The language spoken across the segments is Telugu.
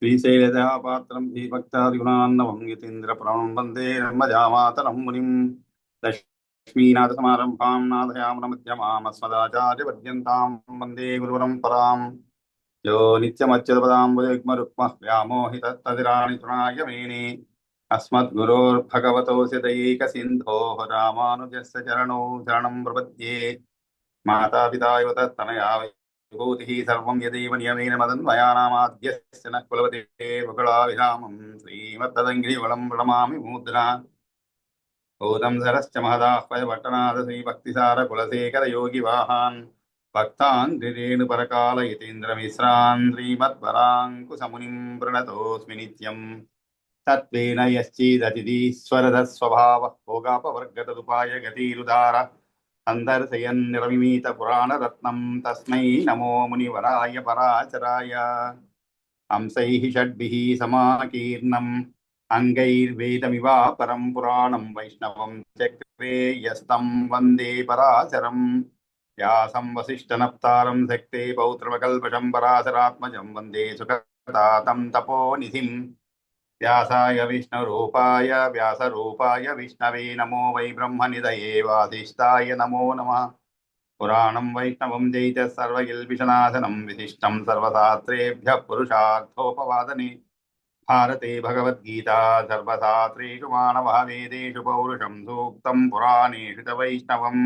श्रीशैलजापात्रं श्रीभक्तादिगुणान्नवं यतीन्द्रप्रणं वन्दे ब्रह्मजामातरं मुनिं लक्ष्मीनाथसमारम्भां नाथयामनमध्यमामस्मदाचार्यपर्यन्तां वन्दे गुरुपरम्परां यो नित्यमच्युतपदाम्बुजयुग्मरुक्मः व्यामोहितत्तदिराणि तृणाय मेने अस्मद्गुरोर्भगवतोऽस्य दयैकसिन्धोः रामानुजस्य चरणौ शरणं प्रपद्ये मातापिता युवतस्तनया विभूतिः सर्वं यदेव नियमेन मदन्वयानामाद्यस्य नः कुलपते वकुलाभिरामं श्रीमत्तदङ्घ्रिवलं प्रणमामि मूर्ध्ना भूतं सरश्च महदाह्वयपट्टनाथ श्रीभक्तिसारकुलशेखरयोगिवाहान् भक्तान् धीरेणुपरकालयतीन्द्रमिश्रान् श्रीमत्पराङ्कुशमुनिं प्रणतोऽस्मि नित्यम् तत्त्वेन यश्चिदतिथीश्वरदस्वभावः भोगापवर्गतदुपाय गतिरुदार अन्तर्शयन् निर्विमीतपुराणरत्नं तस्मै नमो मुनिवराय पराचराय हंसैः षड्भिः समाकीर्णम् अङ्गैर्वेदमिवापरं पुराणं वैष्णवं चक्रे यस्तं वन्दे पराशरं व्यासं वसिष्ठनप्तारं शक्ते पौत्रमकल्पशं पराशरात्मजं वन्दे सुखतातं तपोनिधिं व्यासाय विष्णुरूपाय व्यासरूपाय विष्णवे नमो वै ब्रह्मनिधये वासिष्ठाय नमो नमः पुराणं वैष्णवं जैत सर्वकिल्बिषनाशनं विशिष्टं सर्वशास्त्रेभ्यः पुरुषार्थोपवादने भारते भगवद्गीता सर्वशास्त्रेषु मानववेदेषु पौरुषं सूक्तं पुराणेषु च वैष्णवम्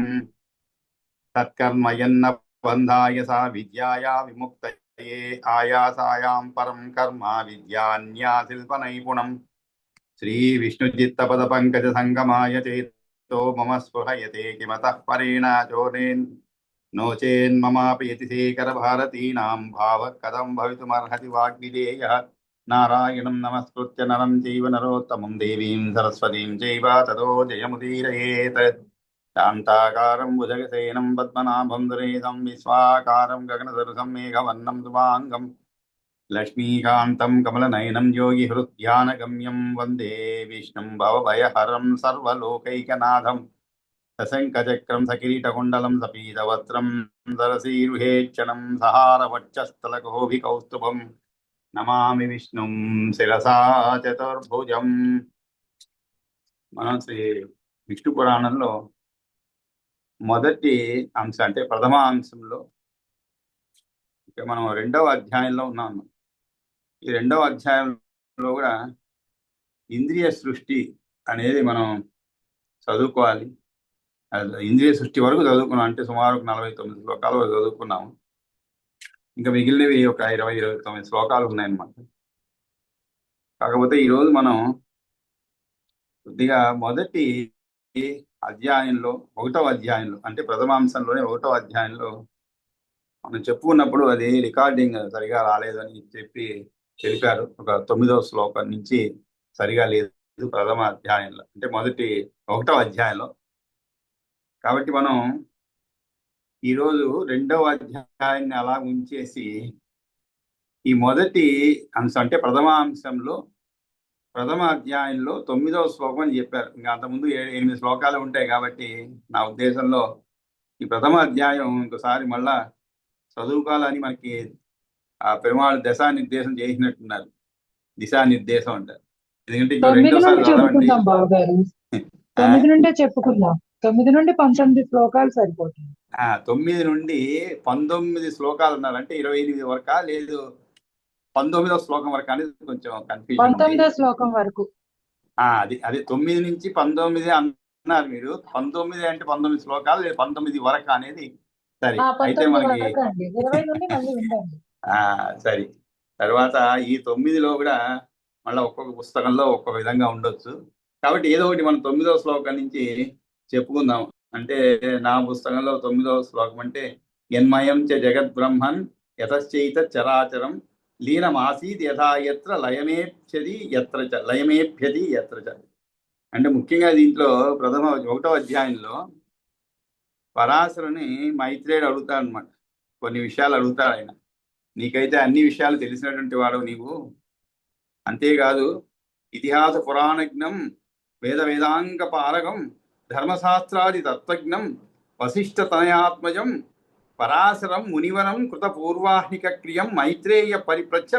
तत्कर्म यन्न बन्धाय सा विद्याया विमुक्तये आयासायां परं कर्म विद्यान्याशिल्पनैपुणम् श्रीविष्णुचित्तपदपङ्कजसङ्गमाय चेतो मम स्पृहयते किमतः परेण चोरेन् नो चेन्ममापि यतिशेखरभारतीनां भावः कथं भवितुमर्हति वाग्विदेयः नारायणं नमस्कृत्य नरं चैव नरोत्तमं देवीं सरस्वतीं चैव ततो जयमुदीरयेत् शान्ताकारं भुजगसेनं पद्मनाभं दुरेशं विश्वाकारं गगनसदृशं मेघवर्णं शुभाङ्गं लक्ष्मीकान्तं कमलनयनं योगिहृद्ध्यानगम्यं वन्दे विष्णुं भवभयहरं सर्वलोकैकनाथं सशङ्खचक्रं सकिरीटकुण्डलं सपीतवस्त्रं सरसीरुहेक्षणं सहारवक्षस्थलकोभिकौस्तुभं నమామి విష్ణుం శిరసా చతుర్భుజం. మనం శ్రీ విష్ణు పురాణంలో మొదటి అంశం అంటే ప్రథమ అంశంలో మనం రెండవ అధ్యాయంలో ఉన్నాము. ఈ రెండవ అధ్యాయంలో కూడా ఇంద్రియ సృష్టి అనేది మనం చదువుకోవాలి. ఇంద్రియ సృష్టి వరకు చదువుకున్నాం, అంటే సుమారు 49 శ్లోకాల వరకు చదువుకున్నాము. ఇంకా మిగిలినవి ఒక 20-29 శ్లోకాలు ఉన్నాయన్నమాట. కాకపోతే ఈరోజు మనం కొద్దిగా మొదటి అధ్యాయంలో 1వ అధ్యాయంలో అంటే ప్రథమాంశంలోనే 1వ అధ్యాయంలో మనం చెప్పుకున్నప్పుడు అది రికార్డింగ్ సరిగా రాలేదని తెలిపారు. ఒక 9వ శ్లోకం నుంచి సరిగా లేదు ప్రథమ అధ్యాయంలో, అంటే మొదటి 1వ అధ్యాయంలో. కాబట్టి మనం ఈరోజు 2వ అధ్యాయాన్ని అలా ఉంచేసి ఈ మొదటి అంశం అంటే ప్రథమ అంశంలో ప్రథమ అధ్యాయంలో 9వ శ్లోకం అని చెప్పారు. ఇంకా అంతకుముందు 8 శ్లోకాలు ఉంటాయి. కాబట్టి నా ఉద్దేశంలో ఈ ప్రథమ అధ్యాయం ఇంకోసారి మళ్ళా చదువుకోవాలని మనకి ఆ పెరుమాళ్ దిశానిర్దేశం చేసినట్టున్నారు. దిశానిర్దేశం అంటారు. ఎందుకంటే ఇంకో 9 రెండోసారి నుండి చదవండి. చెప్పుకుందాం బావగారు. 9 నుండే చెప్పుకుందాం. 9 నుండి 19 శ్లోకాలు సరిపోతుంది. 9 నుండి 19 శ్లోకాలు ఉన్నారు. అంటే 28 వరకా లేదు 19వ శ్లోకం వరకు అనేది కొంచెం కన్ఫ్యూజన్. 19వ శ్లోకం వరకు. అది 9 నుంచి 19 అన్నారు మీరు. 19 అంటే 19 శ్లోకాలు లేదు 19 వరకు అనేది సరే. అయితే మనకి 20 నుండి మళ్ళీ ఉండండి. సరే. తర్వాత ఈ 9లో కూడా మళ్ళీ ఒక్కొక్క పుస్తకంలో ఒక్కొక్క విధంగా ఉండొచ్చు. కాబట్టి ఏదో ఒకటి మనం 9వ శ్లోకం నుంచి చెప్పుకుందాం. అంటే నా పుస్తకంలో 9వ శ్లోకం అంటే యన్మయం చ జగద్బ్రహ్మన్ యతశ్చైత చరాచరం లీనమాసీద్ యథా యత్ర లయమేప్యది యత్ర చ. అంటే ముఖ్యంగా దీంట్లో ప్రథమ 1వ అధ్యాయంలో పరాశరుని మైత్రేయుడు అడుగుతాడు అనమాట. కొన్ని విషయాలు అడుగుతాడు ఆయన. నీకైతే అన్ని విషయాలు తెలిసినటువంటి వాడు నీవు, అంతేకాదు ఇతిహాస పురాణజ్ఞం వేద వేదాంగ పారగం ధర్మశాస్త్రాది తత్వజ్ఞం వశిష్ఠతనయాత్మజం పరాశరం మునివరం కృత పూర్వాహ్నిక క్రియం మైత్రేయ పరిప్రచ్ఛ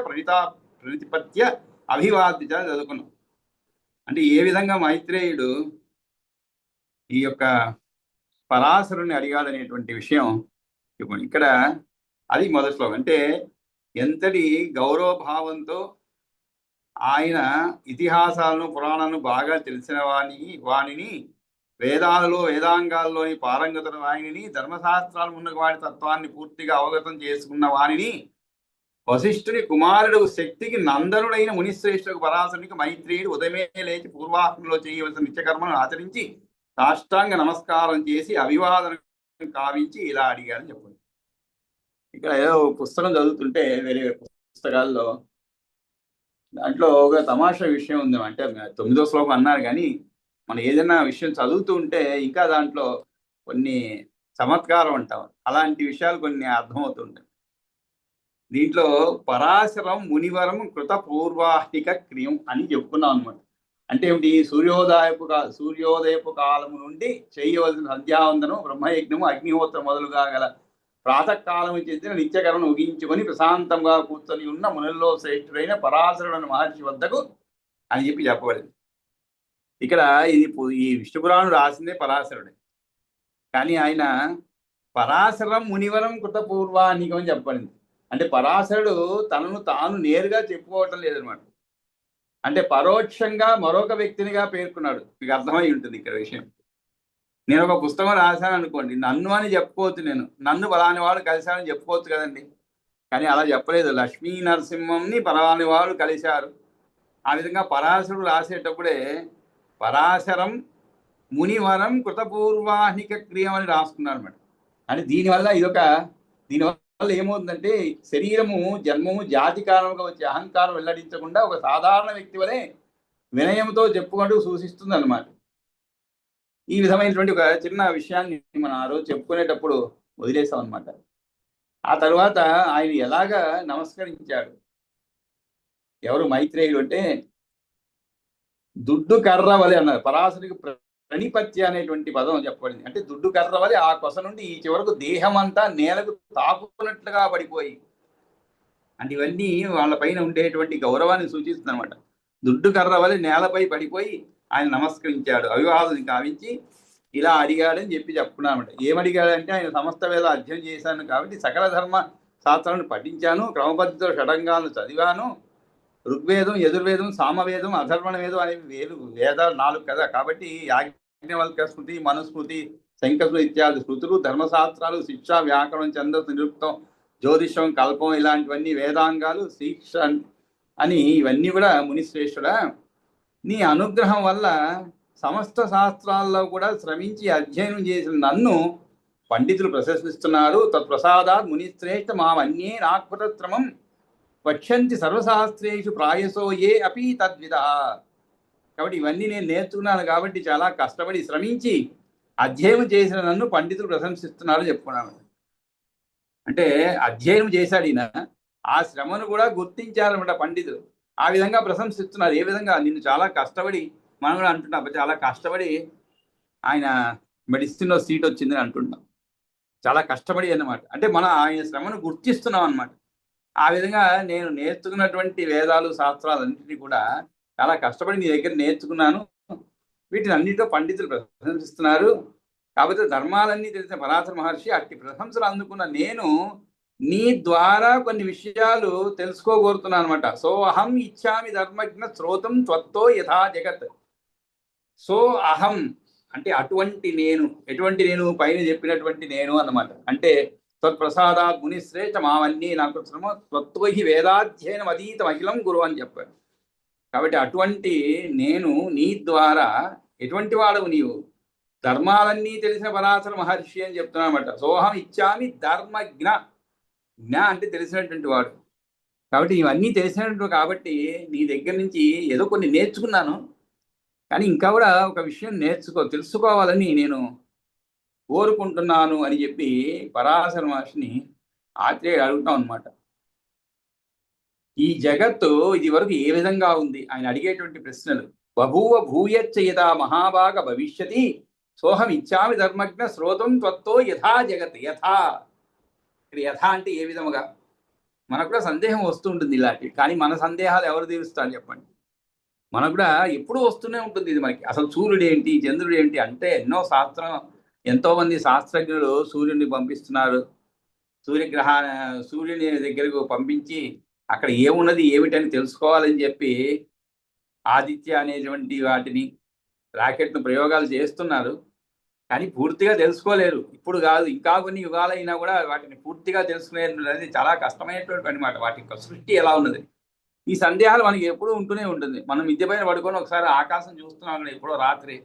ప్రతిపత్య అభివాద్యత చదువుకున్నాం. అంటే ఏ విధంగా మైత్రేయుడు ఈ యొక్క పరాశరుని అడిగాడనేటువంటి విషయం ఇప్పుడు ఇక్కడ అది మొదటి శ్లోకం. అంటే ఎంతటి గౌరవభావంతో ఆయన ఇతిహాసాలను పురాణాలను బాగా తెలిసిన వాణిని వేదాలలో వేదాంగాల్లోని పారంగతుల వాణిని ధర్మశాస్త్రాలు ఉన్న వాడి తత్వాన్ని పూర్తిగా అవగతం చేసుకున్న వాణిని వశిష్ఠుని కుమారుడు శక్తికి నందనుడైన మునిశ్రేష్ఠులకు పరాశరునికి మైత్రేయుడు ఉదయమే లేచి పూర్వాహ్నంలో చేయవలసిన నిత్యకర్మను ఆచరించి సాష్టాంగ నమస్కారం చేసి అభివాదన కావించి ఇలా అడిగాడని చెప్పండి. ఇక్కడ ఏదో పుస్తకం చదువుతుంటే వేరే పుస్తకాల్లో దాంట్లో ఒక తమాషా విషయం ఉంది. అంటే 9వ శ్లోకం అన్నారు, కానీ మనం ఏదైనా విషయం చదువుతూ ఉంటే ఇంకా దాంట్లో కొన్ని చమత్కారం అంటాం, అలాంటి విషయాలు కొన్ని అర్థమవుతుంటాయి. దీంట్లో పరాశరం మునివరం కృత పూర్వాహిక క్రియం అని చెప్పుకున్నాం అనమాట. అంటే ఏమిటి? సూర్యోదయపు కాలము నుండి చేయవలసిన సంధ్యావందనం, బ్రహ్మయజ్ఞము, అగ్నిహోత్రం మొదలుగా గల ప్రాతకాలము చెందిన నిత్యకరణ ముగించుకొని ప్రశాంతంగా కూర్చొని ఉన్న మునుల్లో శ్రేష్ఠుడైన పరాశరుడైన మహర్షి వద్దకు అని చెప్పబడింది. ఇక్కడ ఇది ఈ విష్ణుపురాణం రాసిందే పరాశరుడే, కానీ ఆయన పరాశరం మునివరం కృత పూర్వానికం అని చెప్పబడింది. అంటే పరాశరుడు తనను తాను నేరుగా చెప్పుకోవటం లేదనమాట. అంటే పరోక్షంగా మరొక వ్యక్తినిగా పేర్కొన్నాడు. మీకు అర్థమై ఉంటుంది ఇక్కడ విషయం. నేను ఒక పుస్తకం రాశాను అనుకోండి, నన్ను అని చెప్పుకోవచ్చు, నేను నన్ను పలాని వాడు కలిశానని చెప్పుకోవచ్చు కదండి. కానీ అలా చెప్పలేదు. లక్ష్మీ నరసింహంని పలాని వాడు కలిశారు. ఆ విధంగా పరాశరుడు రాసేటప్పుడే పరాశరం మునివరం కృతపూర్వాహిక క్రియం అని రాసుకున్నాడు అనమాట. అంటే దీనివల్ల ఏమవుతుందంటే శరీరము, జన్మము, జాతి కారణంగా వచ్చే అహంకారం వెల్లడించకుండా ఒక సాధారణ వ్యక్తి వలె వినయంతో చెప్పుకుంటూ సూచిస్తుంది అనమాట. ఈ విధమైనటువంటి ఒక చిన్న విషయాన్ని మనం ఆ రోజు చెప్పుకునేటప్పుడు వదిలేసాం అనమాట. ఆ తర్వాత ఆయన ఎలాగా నమస్కరించాడు, ఎవరు మైత్రేయుడు అంటే దుడ్డు కర్ర వలె అన్నారు. పరాశరుడికి ప్రణిపత్య అనేటువంటి పదం చెప్పబడింది. అంటే దుడ్డు కర్ర వలె ఆ కొస నుండి ఈ చివరకు దేహం అంతా నేలకు తాకుతున్నట్లుగా పడిపోయి, అంటే ఇవన్నీ వాళ్ళ పైన ఉండేటువంటి గౌరవాన్ని సూచిస్తుంది అనమాట. దుడ్డు కర్ర వలె నేలపై పడిపోయి ఆయన నమస్కరించాడు, అభివాదం కావించి ఇలా అడిగాడని చెప్పుకున్నామట. ఏమడిగాడంటే ఆయన సమస్త వేద అధ్యయనం చేశాను కాబట్టి సకల ధర్మ శాస్త్రాలను పఠించాను, క్రమపద్ధతితో షడంగాలను చదివాను, ఋగ్వేదం, యజుర్వేదం, సామవేదం, అధర్వణ వేదం అనేవి వేదాలు 4 కదా. కాబట్టి యాజ్ఞవల్క్య స్మృతి, మనుస్మృతి, శంఖస్మృతి ఇత్యాది స్మృతులు, ధర్మశాస్త్రాలు, శిక్ష, వ్యాకరణం, ఛందస్సు, నిరుక్తం, జ్యోతిషం, కల్పం ఇలాంటివన్నీ వేదాంగాలు, శిక్ష అని ఇవన్నీ కూడా మునిశ్రేష్ఠుడా, నీ అనుగ్రహం వల్ల సమస్త శాస్త్రాల్లో కూడా శ్రమించి అధ్యయనం చేసిన నన్ను పండితులు ప్రశంసిస్తున్నారు. తత్ప్రసాదాత్ మునిశ్రేష్ఠ మామన్యే నాకృతశ్రమం పశ్యంతి సర్వశాస్త్రేషు ప్రాయసో ఏ అపి తద్విద. కాబట్టి ఇవన్నీ నేను నేర్చుకున్నాను కాబట్టి చాలా కష్టపడి శ్రమించి అధ్యయనం చేసిన నన్ను పండితులు ప్రశంసిస్తున్నారు చెప్పుకున్నాను. అంటే అధ్యయనం చేశాడు ఈయన, ఆ శ్రమను కూడా గుర్తించారన్నమాట పండితులు. ఆ విధంగా ప్రశంసిస్తున్నారు. ఏ విధంగా? నిన్ను చాలా కష్టపడి, మనం కూడా అంటున్నాం చాలా కష్టపడి ఆయన మెడిసిన్లో సీట్ వచ్చిందని అంటున్నాం. చాలా కష్టపడి అన్నమాట. అంటే మనం ఆయన శ్రమను గుర్తిస్తున్నాం అన్నమాట. ఆ విధంగా నేను నేర్చుకున్నటువంటి వేదాలు, శాస్త్రాలన్నింటినీ కూడా చాలా కష్టపడి నీ దగ్గర నేర్చుకున్నాను. వీటిని అన్నింటిలో పండితులు ప్రశంసిస్తున్నారు. కాకపోతే ధర్మాలన్నీ తెలిసిన పరాశర మహర్షి అట్టి ప్రశంసలు అందుకున్న నేను నీ ద్వారా కొన్ని విషయాలు తెలుసుకోగోరుతున్నాను అనమాట. సో అహం ఇచ్చామి ధర్మజ్ఞ శ్రోతం త్వత్తో యథా జగత్. సో అహం అంటే అటువంటి నేను, ఎటువంటి నేను? పైన చెప్పినటువంటి నేను అన్నమాట. అంటే త్వత్ప్రసాదాత్ మునిశ్రేష్ఠ మావన్నీ నాకు శ్రమ త్వత్తో హి వేదాధ్యయనం అతీతం అఖిలం గురు అని చెప్పాడు. కాబట్టి అటువంటి నేను నీ ద్వారా, ఎటువంటి వాడవు నీవు? ధర్మాలన్నీ తెలిసిన పరాశర మహర్షి అని చెప్తున్నానమాట. సోహం ఇచ్చామి ధర్మజ్ఞ. జ్ఞ అంటే తెలిసినటువంటి వాడు. కాబట్టి ఇవన్నీ తెలిసినటువంటి కాబట్టి నీ దగ్గర నుంచి ఏదో కొన్ని నేర్చుకున్నాను, కానీ ఇంకా కూడా ఒక విషయం తెలుసుకోవాలని నేను కోరుకుంటున్నాను అని చెప్పి పరాశర మహర్షిని ఆత్రేయుడు అడుగుతాం అనమాట. ఈ జగత్తు ఇది వరకు ఏ విధంగా ఉంది? ఆయన అడిగేటువంటి ప్రశ్నలు. బభూవ భూయచ్చ యథా మహాభాగ భవిష్యతి సోహం ఇచ్చామి ధర్మజ్ఞ శ్రోతం త్వత్తో యథా జగత్. యథా, ఇక్కడ యథా అంటే ఏ విధముగా? మనకు కూడా సందేహం వస్తూ ఉంటుంది ఇలాంటివి. కానీ మన సందేహాలు ఎవరు తీరుస్తారు చెప్పండి? మనకు కూడా ఎప్పుడూ వస్తూనే ఉంటుంది ఇది మనకి. అసలు సూర్యుడు ఏంటి, చంద్రుడు ఏంటి అంటే ఎంతో మంది శాస్త్రజ్ఞులు సూర్యుడిని పంపిస్తున్నారు. సూర్యుని దగ్గరకు పంపించి అక్కడ ఏమున్నది ఏమిటని తెలుసుకోవాలని చెప్పి ఆదిత్య అనేటువంటి వాటిని రాకెట్ను ప్రయోగాలు చేస్తున్నారు. కానీ పూర్తిగా తెలుసుకోలేరు. ఇప్పుడు కాదు, ఇంకా కొన్ని యుగాలైనా కూడా వాటిని పూర్తిగా తెలుసుకునేది చాలా కష్టమైనటువంటి పని మాట. వాటి యొక్క సృష్టి ఎలా ఉన్నది, ఈ సందేహాలు మనకి ఎప్పుడూ ఉంటూనే ఉంటుంది. మనం మిద్దె పైన పడుకొని ఒకసారి ఆకాశం చూస్తున్నాం ఎప్పుడో రాత్రి,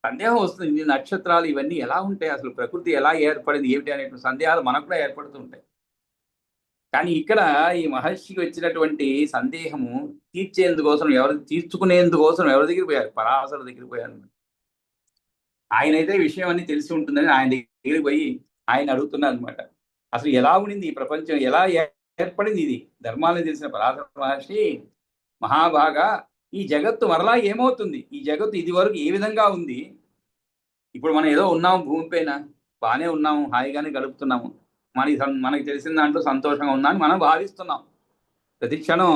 సందేహం వస్తుంది, ఈ నక్షత్రాలు ఇవన్నీ ఎలా ఉంటాయి, అసలు ప్రకృతి ఎలా ఏర్పడింది ఏమిటి అనేటువంటి సందేహాలు మనకు కూడా ఏర్పడుతూ ఉంటాయి. కానీ ఇక్కడ ఈ మహర్షికి వచ్చినటువంటి సందేహము తీర్చుకునేందుకోసం ఎవరి దగ్గరికి పోయారు? పరాశర దగ్గరికి పోయారు. ఆయనైతే విషయం అన్ని తెలిసి ఉంటుందని ఆయన దగ్గరికి పోయి ఆయన అడుగుతున్నారు అనమాట. అసలు ఎలా ఉండింది ఈ ప్రపంచం, ఎలా ఏర్పడింది, ఇది ధర్మాలను తెలిసిన పరాశర మహర్షి, మహాభాగా ఈ జగత్తు మరలా ఏమవుతుంది, ఈ జగత్తు ఇది వరకు ఏ విధంగా ఉంది, ఇప్పుడు మనం ఏదో ఉన్నాము భూమి పైన, బాగానే ఉన్నాము, హాయిగానే గడుపుతున్నాము, మనకి తెలిసిన దాంట్లో సంతోషంగా ఉన్నామని మనం భావిస్తున్నాం. ప్రతి క్షణం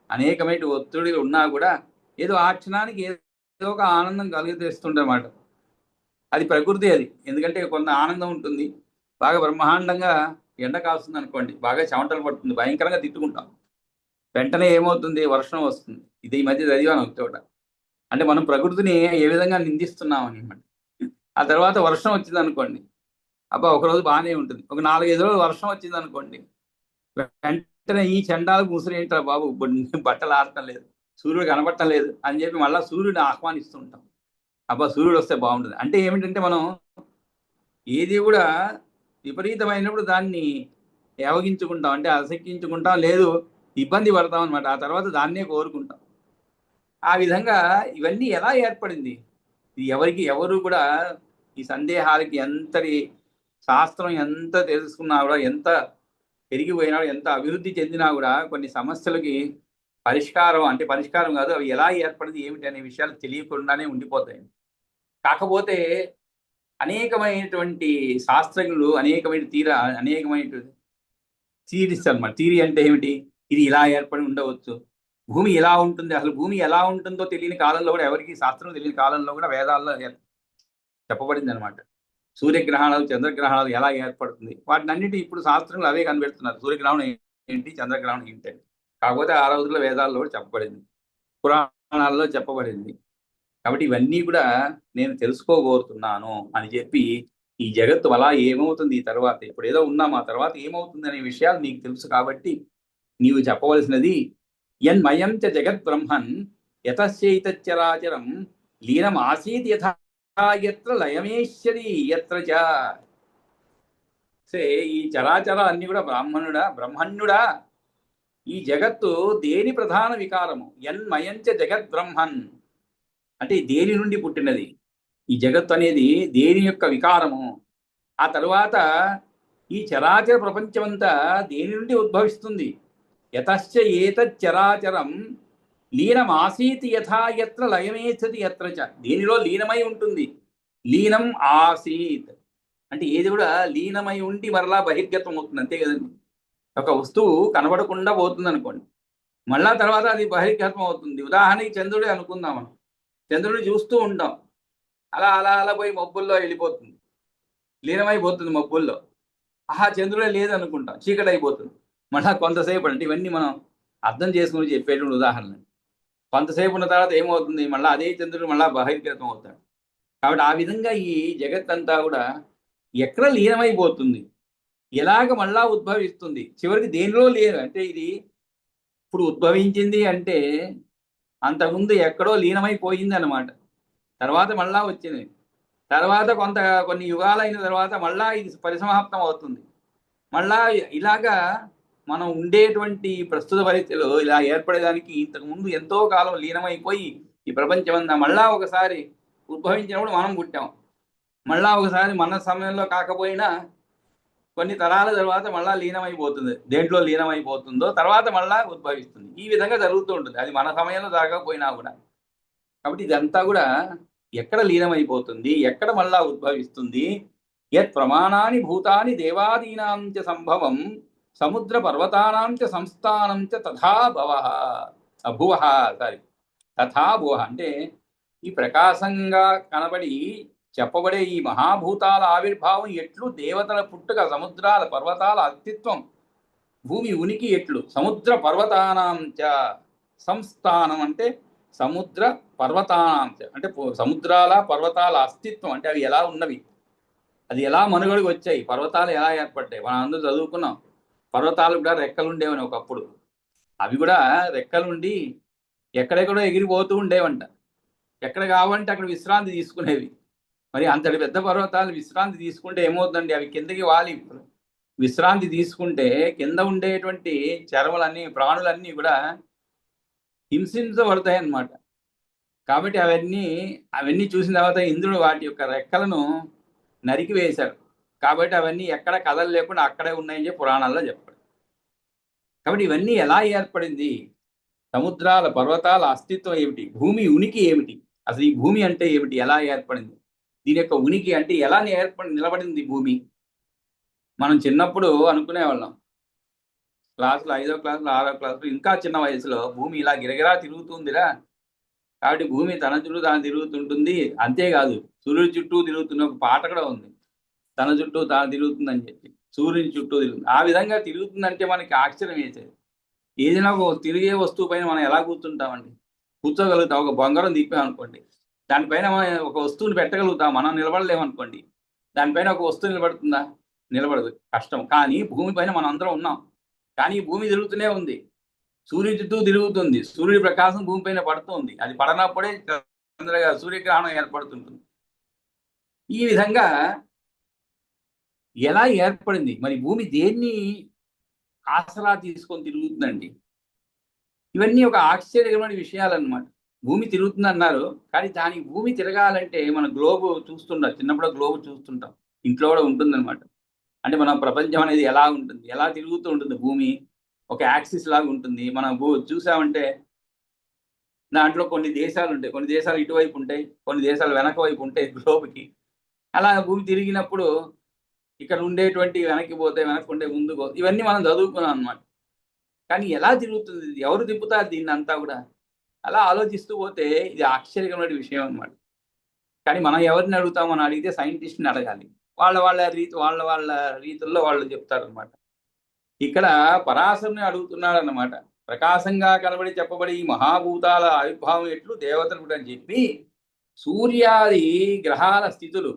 అనేకమైన ఒత్తిడిలు ఉన్నా కూడా ఏదో ఆ క్షణానికి ఏదో ఒక ఆనందం కలిగజేస్తుందన్నమాట. అది ప్రకృతి. అది ఎందుకంటే కొంత ఆనందం ఉంటుంది. బాగా బ్రహ్మాండంగా ఎండ కాస్తుంది అనుకోండి, బాగా చెమటలు పడుతుంది, భయంకరంగా తిట్టుకుంటాం, వెంటనే ఏమవుతుంది, వర్షం వస్తుంది. ఇది ఈ మధ్య చదివాను ఒక చోట. అంటే మనం ప్రకృతిని ఏ విధంగా నిందిస్తున్నాం అనమాట. ఆ తర్వాత వర్షం వచ్చింది అనుకోండి, అబ్బా ఒకరోజు బాగానే ఉంటుంది. ఒక 4-5 రోజులు వర్షం వచ్చింది అనుకోండి, వెంటనే ఈ చెండాలకు ముసురు ఏంటారు బాబు, బట్టలు ఆడటం లేదు, సూర్యుడు కనబడటం లేదు అని చెప్పి మళ్ళీ సూర్యుడిని ఆహ్వానిస్తుంటాం. అబ్బా సూర్యుడు వస్తే బాగుంటుంది. అంటే ఏమిటంటే మనం ఏది కూడా విపరీతమైనప్పుడు దాన్ని యావగించుకుంటాం, అంటే అసక్కించుకుంటాం, లేదు ఇబ్బంది పడతాం అనమాట. ఆ తర్వాత దాన్నే కోరుకుంటాం. ఆ విధంగా ఇవన్నీ ఎలా ఏర్పడింది, ఇది ఎవరు కూడా ఈ సందేహాలకి ఎంతటి శాస్త్రం ఎంత తెలుసుకున్నా కూడా, ఎంత పెరిగిపోయినా, ఎంత అభివృద్ధి చెందినా కూడా కొన్ని సమస్యలకి పరిష్కారం కాదు, అవి ఎలా ఏర్పడింది ఏమిటి అనే విషయాలు తెలియకుండానే ఉండిపోతాయి. కాకపోతే అనేకమైనటువంటి శాస్త్రజ్ఞులు అనేకమైన థీరీస్ అన్నమాట. థీరీ అంటే ఏమిటి, ఇది ఇలా ఏర్పడి ఉండవచ్చు, భూమి ఎలా ఉంటుంది, అసలు భూమి ఎలా ఉంటుందో తెలియని కాలంలో కూడా, ఎవరికి శాస్త్రం తెలియని కాలంలో కూడా వేదాల్లో చెప్పబడింది అనమాట. సూర్యగ్రహణాలు, చంద్రగ్రహణాలు ఎలా ఏర్పడుతుంది, వాటిని అన్నిటి ఇప్పుడు శాస్త్రంలో అవే కనిపెడుతున్నారు. సూర్యగ్రహణం ఏంటి, చంద్రగ్రహణం ఏంటి. కాకపోతే ఆ రోజుల్లో వేదాల్లో కూడా చెప్పబడింది, పురాణాల్లో చెప్పబడింది. కాబట్టి ఇవన్నీ కూడా నేను తెలుసుకోబోతున్నాను అని చెప్పి, ఈ జగత్తు అలా ఏమవుతుంది ఈ తర్వాత, ఇప్పుడు ఏదో ఉన్నాం, ఆ తర్వాత ఏమవుతుంది అనే విషయాలు నీకు తెలుసు కాబట్టి నీవు చెప్పవలసినది, యన్మయం చ జగత్ బ్రహ్మన్ యతశ్చైతచ్చరాచరం లీనం ఆసీత్ యథా యత్ర లయమేశ్వరి యత్ర చ. ఈ చరాచరాలన్నీ కూడా బ్రహ్మణ్యుడా, ఈ జగత్తు దేని ప్రధాన వికారము, యన్మయం చ జగత్ బ్రహ్మన్ అంటే దేని నుండి పుట్టినది, ఈ జగత్తు అనేది దేని యొక్క వికారము, ఆ తరువాత ఈ చరాచర ప్రపంచమంతా దేని నుండి ఉద్భవిస్తుంది, యతశ్చ ఏతచ్చరాచరం లీనమాసీత్ యథా యత్ర లయమేచ్చతి యత్ర చ, దేనిలో లీనమై ఉంటుంది. లీనం ఆసీత్ అంటే ఏది కూడా లీనమై ఉండి మరలా బహిర్గతం అవుతుంది, అంతే కదండి. ఒక వస్తువు కనబడకుండా పోతుంది అనుకోండి, మళ్ళా తర్వాత అది బహిర్గతం అవుతుంది. ఉదాహరణకి చంద్రుడే అనుకుందాం, మనం చంద్రుడిని చూస్తూ ఉంటాం, అలా అలా అలా పోయి మబ్బుల్లో వెళ్ళిపోతుంది, లీనమైపోతుంది మబ్బుల్లో. చంద్రుడే లేదనుకుంటాం, చీకటి అయిపోతుంది. మళ్ళా కొంతసేపు, అంటే ఇవన్నీ మనం అర్థం చేసుకుని చెప్పేటువంటి ఉదాహరణలు. కొంతసేపు ఉన్న తర్వాత ఏమవుతుంది, మళ్ళీ అదే చంద్రుడు మళ్ళా బహిర్గతం అవుతాడు. కాబట్టి ఆ విధంగా ఈ జగత్తంతా కూడా ఎక్కడ లీనమైపోతుంది, ఎలాగ మళ్ళా ఉద్భవిస్తుంది, చివరికి దేనిలో లేదు. అంటే ఇది ఇప్పుడు ఉద్భవించింది అంటే అంతకుముందు ఎక్కడో లీనమైపోయింది అనమాట, తర్వాత మళ్ళా వచ్చింది. తర్వాత కొన్ని యుగాలైన తర్వాత మళ్ళా ఇది పరిసమాప్తం అవుతుంది. మళ్ళా ఇలాగా మనం ఉండేటువంటి ప్రస్తుత పరిస్థితులు ఇలా ఏర్పడేదానికి ఇంతకుముందు ఎంతో కాలం లీనమైపోయి ఈ ప్రపంచమంతా మళ్ళా ఒకసారి ఉద్భవించినప్పుడు మనం పుట్టాం. మళ్ళా ఒకసారి మన సమయంలో కాకపోయినా కొన్ని తరాల తర్వాత మళ్ళా లీనమైపోతుంది, దేంట్లో లీనమైపోతుందో తర్వాత మళ్ళా ఉద్భవిస్తుంది. ఈ విధంగా జరుగుతూ ఉంటుంది, అది మన సమయంలో జరగకపోయినా కూడా. కాబట్టి ఇదంతా కూడా ఎక్కడ లీనమైపోతుంది, ఎక్కడ మళ్ళా ఉద్భవిస్తుంది. యత్ ప్రమాణాని భూతాని దేవాదీనాం చ సంభవం సముద్ర పర్వతానాం చ సంస్థానం చ తథా భవః భువః సారీ తథా భువః అంటే ఈ ప్రకాశంగా కనబడి చెప్పబడే ఈ మహాభూతాల ఆవిర్భావం ఎట్లు, దేవతల పుట్టుక, సముద్రాల పర్వతాల అస్తిత్వం, భూమి ఉనికి ఎట్లు, సముద్ర పర్వతానాం చ సంస్థానం అంటే సముద్ర పర్వతానాం చ అంటే సముద్రాల పర్వతాల అస్తిత్వం అంటే అవి ఎలా ఉన్నవి, అది ఎలా మనుగడకు వచ్చాయి, పర్వతాలు ఎలా ఏర్పడ్డాయి. మనం అందరూ చదువుకున్నాం పర్వతాలు కూడా రెక్కలు ఉండేవని ఒకప్పుడు. అవి కూడా రెక్కలుండి ఎక్కడెక్కడో ఎగిరిపోతూ ఉండేవంట. ఎక్కడ కావాలంటే అక్కడ విశ్రాంతి తీసుకునేవి. మరి అంతటి పెద్ద పర్వతాలు విశ్రాంతి తీసుకుంటే ఏమవుతుందండి, అవి కిందకి వాలి విశ్రాంతి తీసుకుంటే కింద ఉండేటువంటి చర్మలన్నీ ప్రాణులన్నీ కూడా హింసించబడతాయి అన్నమాట. కాబట్టి అవన్నీ చూసిన తర్వాత ఇంద్రుడు వాటి యొక్క రెక్కలను నరికి వేశాడు. కాబట్టి అవన్నీ ఎక్కడ కథలు లేకుండా అక్కడే ఉన్నాయని చెప్పి పురాణాల్లో చెప్పాడు. కాబట్టి ఇవన్నీ ఎలా ఏర్పడింది, సముద్రాల పర్వతాల అస్తిత్వం ఏమిటి, భూమి ఉనికి ఏమిటి, అసలు ఈ భూమి అంటే ఏమిటి, ఎలా ఏర్పడింది, దీని యొక్క ఉనికి అంటే ఎలా నిలబడింది భూమి. మనం చిన్నప్పుడు అనుకునేవాళ్ళం క్లాసులో 5వ క్లాసులో 6వ క్లాసులో ఇంకా చిన్న వయసులో భూమి ఇలా గిరగిరా తిరుగుతుందిరా, కాబట్టి భూమి తన చుట్టూ తాను తిరుగుతుంటుంది. అంతేకాదు సూర్యుడి చుట్టూ తిరుగుతున్న ఒక పాట కూడా ఉంది, తన చుట్టూ తాను తిరుగుతుందని చెప్పి, సూర్యుని చుట్టూ తిరుగుతుంది. ఆ విధంగా తిరుగుతుందంటే మనకి ఆశ్చర్యం వేసేది. ఏదైనా ఒక తిరిగే వస్తువు పైన మనం ఎలా కూర్చుంటామండి, కూర్చోగలుగుతాం. ఒక బంగారం తిప్పామనుకోండి, దానిపైన మనం ఒక వస్తువుని పెట్టగలుగుతాం, మనం నిలబడలేమనుకోండి, దానిపైన ఒక వస్తువు నిలబడుతుందా, నిలబడదు, కష్టం. కానీ భూమి పైన మనం అందరం ఉన్నాం, కానీ భూమి తిరుగుతూనే ఉంది, సూర్యుడి చుట్టూ తిరుగుతుంది, సూర్యుడి ప్రకాశం భూమి పైన పడుతుంది, అది పడనప్పుడే సూర్యగ్రహణం ఏర్పడుతుంటుంది. ఈ విధంగా ఎలా ఏర్పడింది, మరి భూమి దేన్ని ఆసరా తీసుకొని తిరుగుతుందండి, ఇవన్నీ ఒక ఆశ్చర్యకరమైన విషయాలన్నమాట. భూమి తిరుగుతుంది అన్నారు, కానీ దానికి భూమి తిరగాలంటే మన గ్లోబు చూస్తుంటాం, చిన్నప్పుడు గ్లోబు చూస్తుంటాం, ఇంట్లో కూడా ఉంటుందన్నమాట. అంటే మన ప్రపంచం అనేది ఎలా ఉంటుంది, ఎలా తిరుగుతూ ఉంటుంది, భూమి ఒక యాక్సిస్ లాగా ఉంటుంది. మనం చూసామంటే దాంట్లో కొన్ని దేశాలు ఉంటాయి, కొన్ని దేశాలు ఇటువైపు ఉంటాయి, కొన్ని దేశాలు వెనక వైపు ఉంటాయి గ్లోబ్కి. అలా భూమి తిరిగినప్పుడు ఇక్కడ ఉండేటువంటి వెనక్కి పోతే, వెనక్కి ఉండే ముందుకు, ఇవన్నీ మనం చదువుకున్నాం అనమాట. కానీ ఎలా తిరుగుతుంది, ఎవరు తిప్పుతారు దీన్ని అంతా కూడా, అలా ఆలోచిస్తూ పోతే ఇది ఆశ్చర్యకరమైన విషయం అనమాట. కానీ మనం ఎవరిని అడుగుతామని అడిగితే సైంటిస్ట్ని అడగాలి, వాళ్ళ రీతుల్లో వాళ్ళు చెప్తారనమాట. ఇక్కడ పరాశరుని అడుగుతున్నాడు అన్నమాట. ప్రకాశంగా కనబడి చెప్పబడి ఈ మహాభూతాల ఆవిర్భావం ఎట్లు, దేవతలు అని చెప్పి సూర్యాది గ్రహాల స్థితులు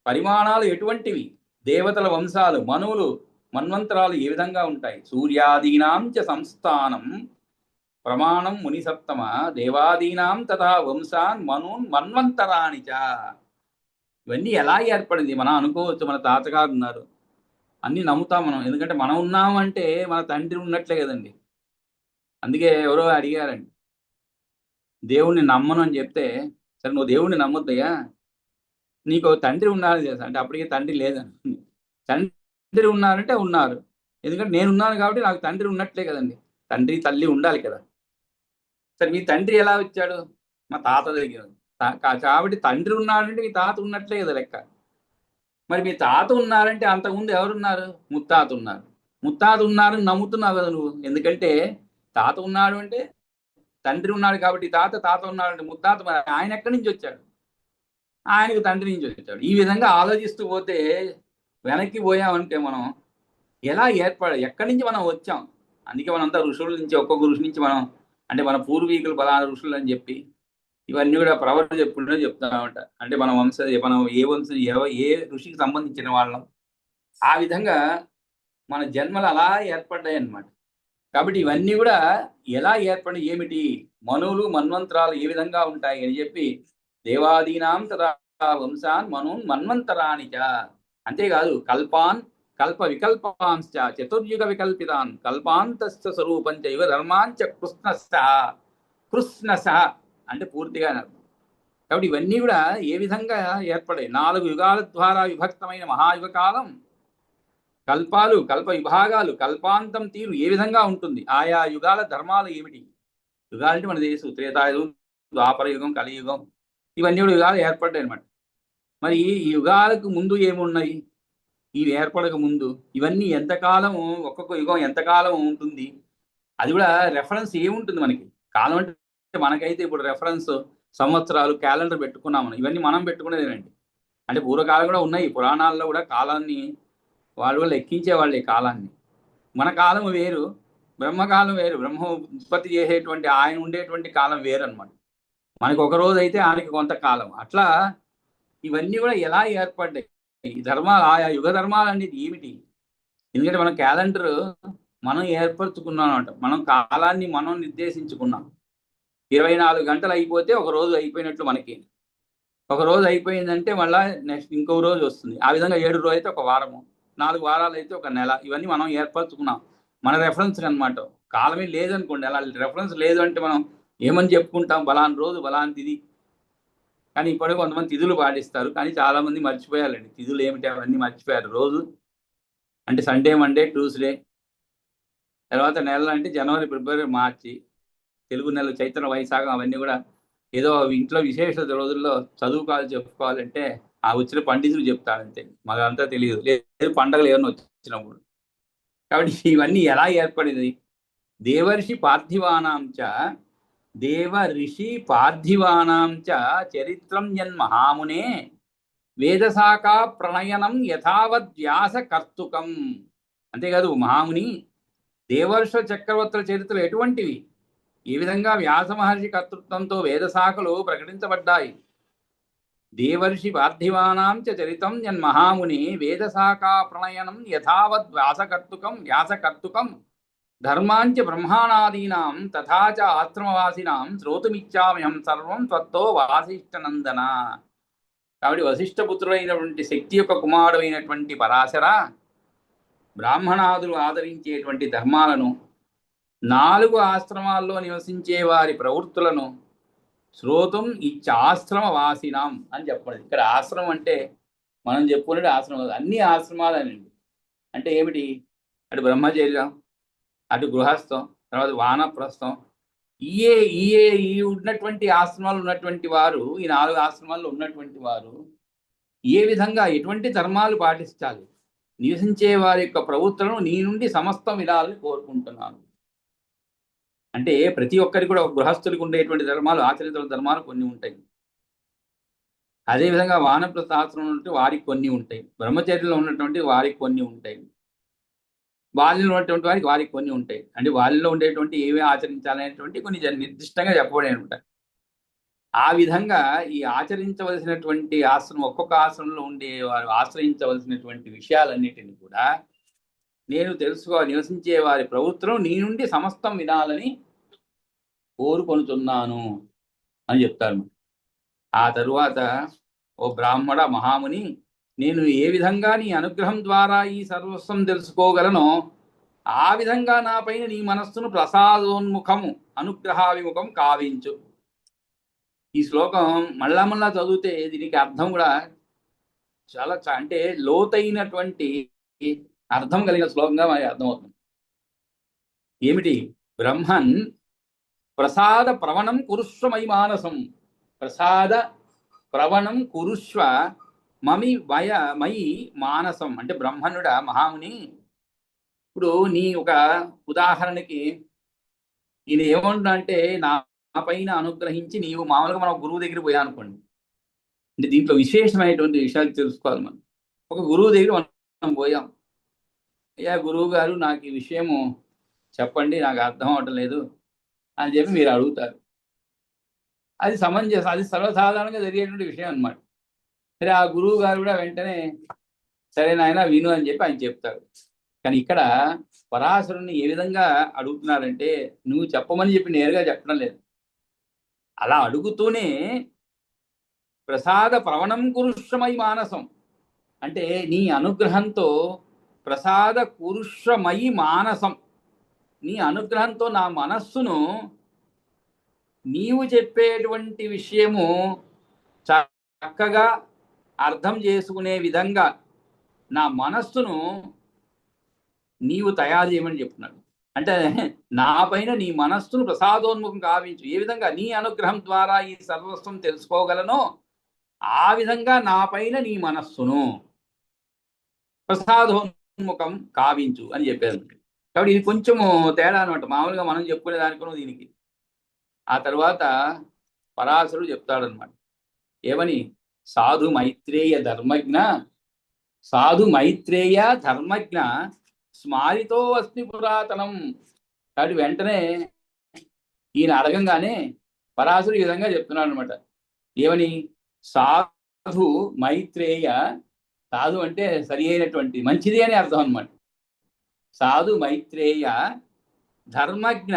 పరిమాణాలు ఎటువంటివి, దేవతల వంశాలు మనువులు మన్వంతరాలు ఏ విధంగా ఉంటాయి, సూర్యాదీనాం చ సంస్థానం ప్రమాణం మునిసప్తమ దేవాదీనాం తథా వంశాన్ మనూన్ మన్వంతరాని చ. ఇవన్నీ ఎలా ఏర్పడింది, మనం అనుకోవచ్చు మన తాతగారు ఉన్నారు, అన్నీ నమ్ముతాం మనం, ఎందుకంటే మనం ఉన్నామంటే మన తండ్రి ఉన్నట్లే కదండి. అందుకే ఎవరో అడిగారండి, దేవుణ్ణి నమ్మను అని చెప్తే, సరే నువ్వు దేవుణ్ణి నమ్మొద్దయ్యా, నీకు తండ్రి ఉన్నారని తెలుసు అంటే, అప్పటికే తండ్రి లేదని. తండ్రి ఉన్నారంటే ఉన్నారు, ఎందుకంటే నేను ఉన్నాను కాబట్టి నాకు తండ్రి ఉన్నట్లే కదండి, తండ్రి తల్లి ఉండాలి కదా. సరే మీ తండ్రి ఎలా వచ్చాడు, మా తాత దగ్గర, కాబట్టి తండ్రి ఉన్నాడంటే మీ తాత ఉన్నట్లే కదా లెక్క. మరి మీ తాత ఉన్నారంటే అంతకుముందు ఎవరున్నారు, ముత్తాత ఉన్నారు, ముత్తాత ఉన్నారని నమ్ముతున్నావు కదా నువ్వు, ఎందుకంటే తాత ఉన్నాడు అంటే తండ్రి ఉన్నాడు కాబట్టి తాత ఉన్నాడు అంటే ముత్తాత, మరి ఆయన ఎక్కడి నుంచి వచ్చాడు, ఆయనకు తండ్రి నుంచి వచ్చాడు. ఈ విధంగా ఆలోచిస్తూ పోతే వెనక్కి పోయామంటే మనం ఎలా ఎక్కడి నుంచి మనం వచ్చాం. అందుకే మనంతా ఋషుల నుంచి, ఒక్కొక్క ఋషి నుంచి మనం, అంటే మన పూర్వీకులు బలాన ఋషులు అని చెప్పి ఇవన్నీ కూడా ప్రవర్తన ఎప్పుడో చెప్తామంట. అంటే మనం మనం ఏ ఋషికి సంబంధించిన వాళ్ళం, ఆ విధంగా మన జన్మలు అలా ఏర్పడ్డాయి అన్నమాట. కాబట్టి ఇవన్నీ కూడా ఎలా ఏర్పడి ఏమిటి, మనువులు మన్వంతరాలు ఏ విధంగా ఉంటాయి అని చెప్పి, దేవాదీనాం తదా వంశాన్ మనూన్ మన్వంతరాని చ. అంతేకాదు కల్పాన్ కల్ప వికల్పాంశ్చ చతుర్యుగ వికల్పితాన్ కల్పాంతశ్చ స్వరూపంచ యుగ ధర్మాంచ కృష్ణశ అంటే పూర్తిగా అర్థం. కాబట్టి ఇవన్నీ కూడా ఏ విధంగా ఏర్పడాయి, 4 యుగాల ద్వారా విభక్తమైన మహాయుగ కాలం, కల్పాలు, కల్ప విభాగాలు, కల్పాంతం తీరు ఏ విధంగా ఉంటుంది, ఆయా యుగాల ధర్మాలు ఏమిటి. యుగాలంటే మన దేశం త్రేతాయుగం, ద్వాపర యుగం, కలియుగం, ఇవన్నీ కూడా యుగాలు ఏర్పడ్డాయి అనమాట. మరి ఈ యుగాలకు ముందు ఏమున్నాయి, ఇవి ఏర్పడక ముందు ఇవన్నీ ఎంతకాలం, ఒక్కొక్క యుగం ఎంతకాలం ఉంటుంది, అది కూడా రెఫరెన్స్ ఏముంటుంది మనకి. కాలం అంటే మనకైతే ఇప్పుడు రెఫరెన్స్ సంవత్సరాలు, క్యాలెండర్ పెట్టుకున్నాము. ఇవన్నీ మనం పెట్టుకునేదేనండి. అంటే పూర్వకాలం కూడా ఉన్నాయి, పురాణాల్లో కూడా కాలాన్ని వాళ్ళు కూడా లెక్కించేవాళ్ళు ఈ కాలాన్ని. మన కాలం వేరు, బ్రహ్మకాలం వేరు. బ్రహ్మ ఉత్పత్తి చేసేటువంటి ఆయన ఉండేటువంటి కాలం వేరు అనమాట. మనకి ఒక రోజు అయితే ఆయనకి కొంతకాలం. అట్లా ఇవన్నీ కూడా ఎలా ఏర్పడ్డాయి, ఈ ధర్మాలు, ఆయా యుగ ధర్మాలు అనేది ఏమిటి? ఎందుకంటే మనం క్యాలెండర్ మనం ఏర్పరచుకున్నాం అనమాట. మనం కాలాన్ని మనం నిర్దేశించుకున్నాం. 24 గంటలు అయిపోతే ఒక రోజు అయిపోయినట్లు మనకి. ఒక రోజు అయిపోయిందంటే మళ్ళీ నెక్స్ట్ ఇంకో రోజు వస్తుంది. ఆ విధంగా 7 రోజులు అయితే ఒక వారము, 4 వారాలు అయితే ఒక నెల. ఇవన్నీ మనం ఏర్పరచుకున్నాం మన రెఫరెన్స్ అనమాట. కాలమే లేదనుకోండి, అలా రెఫరెన్స్ లేదు అంటే మనం ఏమని చెప్పుకుంటాం, బలాన్ రోజు బలాన్ తిది. కానీ ఇప్పుడు కొంతమంది తిథులు పాటిస్తారు, కానీ చాలా మంది మర్చిపోయారండి తిథులు ఏమిటి, అవన్నీ మర్చిపోయారు. రోజు అంటే సండే, మండే, ట్యూస్డే, తర్వాత నెలలు అంటే జనవరి, ఫిబ్రవరి, మార్చి, తెలుగు నెలలు చైత్ర, వైశాఖం, అవన్నీ కూడా ఏదో ఇంట్లో విశేష రోజుల్లో చదువుకోవాలి, చెప్పుకోవాలంటే ఆ వచ్చిన పండితులు చెప్తారంతే, మాకంతా తెలియదు. లేదు పండగలు ఏమైనా వచ్చినప్పుడు. కాబట్టి ఇవన్నీ ఎలా ఏర్పడింది? దేవర్షి పార్థివానాంచ, దేవ ఋషి పార్థివానాంచ చరిత్రం యన్మహామునే వేదశాఖా ప్రణయనం యథావద్ వ్యాస కర్తుకం. అంతేకాదు మహాముని, దేవర్ష చక్రవర్తుల చరిత్రలు ఎటువంటివి, ఏ విధంగా వ్యాస మహర్షి కర్తృత్వంతో వేదశాఖలు ప్రకటించబడ్డాయి. దేవర్షి పార్థివానాం చ చరితం యన్మహాముని వేదశాఖా ప్రణయనం యథావద్ వ్యాసకర్తుకం ధర్మాంచ బ్రహ్మాణాదీనాం తథా చ ఆశ్రమవాసినాం శ్రోతుమిచ్చామ్యహం సర్వం త్వత్తో వాసిష్ఠనందన. కాబట్టి వశిష్ఠపుత్రుడైనటువంటి శక్తి యొక్క కుమారుడైనటువంటి పరాశర, బ్రాహ్మణాదులు ఆదరించేటువంటి ధర్మాలను, 4 ఆశ్రమాల్లో నివసించే వారి ప్రవృత్తులను శ్రోతం ఇచ్చాశ్రమ వాసినాం అని చెప్పండి. ఇక్కడ ఆశ్రమం అంటే మనం చెప్పుకునే ఆశ్రమం, అన్ని ఆశ్రమాలనండి. అంటే ఏమిటి? అటు బ్రహ్మచర్యం, అటు గృహస్థం, తర్వాత వానప్రస్థం, ఈ ఉన్నటువంటి ఆశ్రమాలు ఉన్నటువంటి వారు, ఈ 4 ఆశ్రమాల్లో ఉన్నటువంటి వారు ఏ విధంగా ఎటువంటి ధర్మాలు పాటించాలి, నివసించే వారి యొక్క ప్రవృత్తులను నీ నుండి సమస్తం వినాలని కోరుకుంటున్నాను. అంటే ప్రతి ఒక్కరికి కూడా గృహస్థులకు ఉండేటువంటి ధర్మాలు, ఆచరిత ధర్మాలు కొన్ని ఉంటాయి. అదేవిధంగా వానప్రస్థ ఆశ్రమం ఉంటే వారికి కొన్ని ఉంటాయి, బ్రహ్మచర్యంలో ఉన్నటువంటి వారికి కొన్ని ఉంటాయి, వాళ్ళలో ఉన్నటువంటి వారికి కొన్ని ఉంటాయి. అంటే వాళ్ళలో ఉండేటువంటి ఏవి ఆచరించాలనేటువంటి కొన్ని నిర్దిష్టంగా చెప్పబడి ఉంటాయి. ఆ విధంగా ఈ ఆచరించవలసినటువంటి ఆశ్రమం, ఒక్కొక్క ఆశ్రమంలో ఉండే వారు ఆశ్రయించవలసినటువంటి విషయాలన్నిటిని కూడా నేను నివసించే వారి ప్రవృత్తులు నీ నుండి సమస్తం వినాలని కోరుకొనుతున్నాను అని చెప్తారు. ఆ తరువాత, ఓ బ్రాహ్మణ మహాముని, నేను ఏ విధంగా నీ అనుగ్రహం ద్వారా ఈ సర్వస్వం తెలుసుకోగలనో ఆ విధంగా నా పైన నీ మనస్సును ప్రసాదోన్ముఖము, అనుగ్రహాభిముఖం కావించు. ఈ శ్లోకం మళ్ళా చదివితే దీనికి అర్థం కూడా చాలా అంటే లోతైనటువంటి అర్థం కలిగిన శ్లోకంగా మనకి అర్థమవుతుంది. ఏమిటి? బ్రహ్మన్ ప్రసాద ప్రవణం కురుష్వ మయి మానసం, ప్రసాద ప్రవణం కురుష్వ మయి మానసం. అంటే బ్రహ్మనుడా మహాముని, ఇప్పుడు నీ ఒక ఉదాహరణకి ఈయన ఏమంటున్నా అంటే, నా పైన అనుగ్రహించి నీవు, మామూలుగా మనం గురువు దగ్గర పోయా అనుకోండి, అంటే దీంట్లో విశేషమైనటువంటి విషయాలు తెలుసుకోవాలి. మనం ఒక గురువు దగ్గర మనం పోయాం, అయ్యా గురువు గారు నాకు ఈ విషయము చెప్పండి, నాకు అర్థం అవటం లేదు అని చెప్పి మీరు అడుగుతారు. అది సమంజసం, అది సర్వసాధారణంగా జరిగేటువంటి విషయం అనమాట. సరే ఆ గురువు గారు కూడా వెంటనే సరే నాయన విను అని చెప్పి ఆయన చెప్తారు. కానీ ఇక్కడ పరాశరుని ఏ విధంగా అడుగుతున్నారంటే, నువ్వు చెప్పమని చెప్పి నేరుగా చెప్పడం లేదు, అలా అడుగుతూనే ప్రసాద ప్రవణం కురుష్వమయి మానసం, అంటే నీ అనుగ్రహంతో ప్రసాద కురుష్వమయి మానసం, నీ అనుగ్రహంతో నా మనస్సును నీవు చెప్పేటువంటి విషయము చక్కగా అర్థం చేసుకునే విధంగా నా మనస్సును నీవు తయారు చేయమని చెప్తున్నాడు. అంటే నా పైన నీ మనస్సును ప్రసాదోన్ముఖం కావించు. ఏ విధంగా నీ అనుగ్రహం ద్వారా ఈ సర్వస్వం తెలుసుకోగలనో ఆ విధంగా నా పైన నీ మనస్సును, ప్రసాదోన్ముఖం కావించు అని చెప్పారు. కాబట్టి ఇది కొంచెము తేడా అనమాట, మామూలుగా మనం చెప్పుకునే దానికను దీనికి. ఆ తర్వాత పరాశరుడు చెప్తాడనమాట ఏమని, సాధు మైత్రేయ ధర్మజ్ఞ, సాధు మైత్రేయ ధర్మజ్ఞ స్మారితో అస్మి పురాతనం. కాబట్టి వెంటనే ఈయన అడగంగానే పరాశరుడు ఈ విధంగా చెప్తున్నాడు అనమాట. ఏమని, సాధు మైత్రేయ, సాధు అంటే సరి అయినటువంటి మంచిది అని అర్థం అనమాట. సాధు మైత్రేయ ధర్మజ్ఞ